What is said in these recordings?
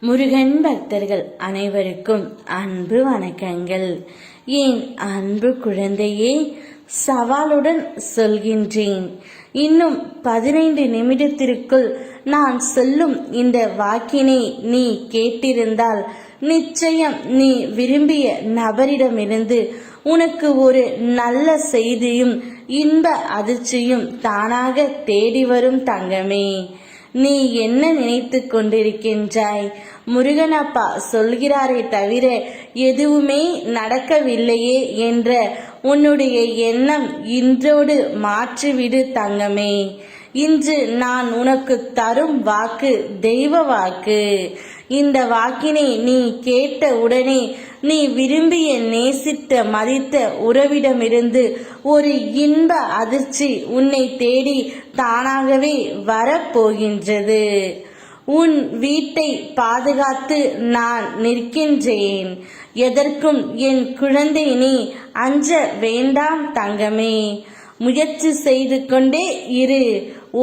முருகன் பக்தர்கள் அனைவருக்கும் அன்பு வணக்கங்கள். என் அன்பு குழந்தையே, சவாலுடன் சொல்கின்றேன். இன்னும் 15 நிமிடத்திற்குள் நான் சொல்லும் இந்த வாக்கினை நீ கேட்டிருந்தால் நிச்சயம் நீ விரும்பிய நபரிடமிருந்து உனக்கு ஒரு நல்ல செய்தியும் இன்ப அதிர்ச்சியும் தானாக தேடி வரும் தங்கமே. நீ என்ன நினைத்து கொண்டிருக்கின்றாய்? முருகனப்பா சொல்கிறாரே தவிர எதுவுமே நடக்கவில்லையே என்ற உன்னுடைய எண்ணம் இன்றோடு மாற்றிவிடு தங்கமே. இன்று நான் உனக்கு தரும் வாக்கு தெய்வ வாக்கு. இந்த வாக்கினை நீ கேட்ட உடனே நீ விரும்பிய நேசித்த மதித்த உறவிடமிருந்து ஒரு இன்ப அதிர்ச்சி உன்னை தேடி தானாகவே வரப்போகின்றது. உன் வீட்டை பாதுகாத்து நான் நிற்கின்றேன். எதற்கும் என் குழந்தை நீ அஞ்ச வேண்டாம் தங்கமே. முயற்சி செய்து கொண்டே இரு.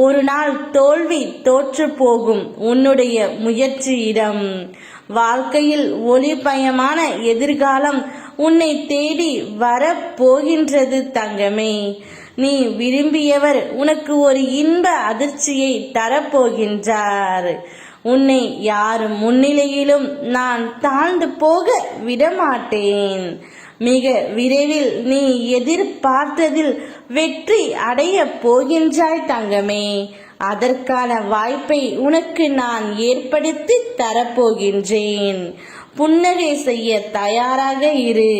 ஒரு நாள் தோல்வி தோற்று போகும் உன்னுடைய முயற்சியிடம். வாழ்க்கையில் ஒளிபயமான எதிர்காலம் உன்னை தேடி வரப்போகின்றது தங்கமே. நீ விரும்பியவர் உனக்கு ஒரு இன்ப அதிர்ச்சியை தரப்போகின்றார். உன்னை யார் முன்னிலையிலும் நான் தாழ்ந்து போக விடமாட்டேன். மிக விரைவில் நீ எதிர்பார்த்ததில் வெற்றி அடைய போகின்றாய் தங்கமே. அதற்கான வாய்ப்பை உனக்கு நான் ஏற்படுத்தி தரப்போகின்றேன். புன்னகை செய்ய தயாராக இரு.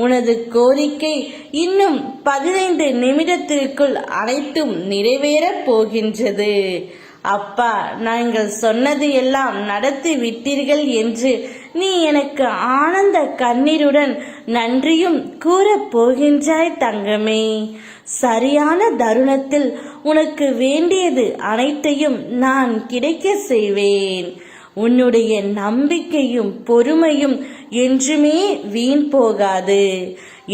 உனது கோரிக்கை இன்னும் 15 நிமிடத்திற்குள் அனைத்தும் நிறைவேறப் போகின்றது. அப்பா, நீங்கள் சொன்னது எல்லாம் நடத்தி விட்டீர்கள் என்று நீ எனக்கு ஆனந்த கண்ணீருடன் நன்றியும் கூறப் போகின்றாய் தங்கமே. சரியான தருணத்தில் உனக்கு வேண்டியது அனைத்தையும் நான் கிடைக்க செய்வேன். உன்னுடைய நம்பிக்கையும் பொறுமையும் என்றுமே வீண் போகாது.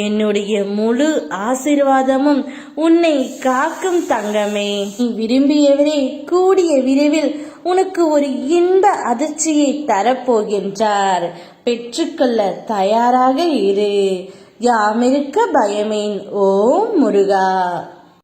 என்னுடைய முழு ஆசீர்வாதமும் உன்னை காக்கும் தங்கமே. நீ விரும்பியவரே கூடிய விரைவில் உனக்கு ஒரு இன்ப அதிர்ச்சியை தரப்போகின்றார். பெற்றுக்கொள்ள தயாராக இரு. யாமிருக்க பயமேன். ஓம் முருகா.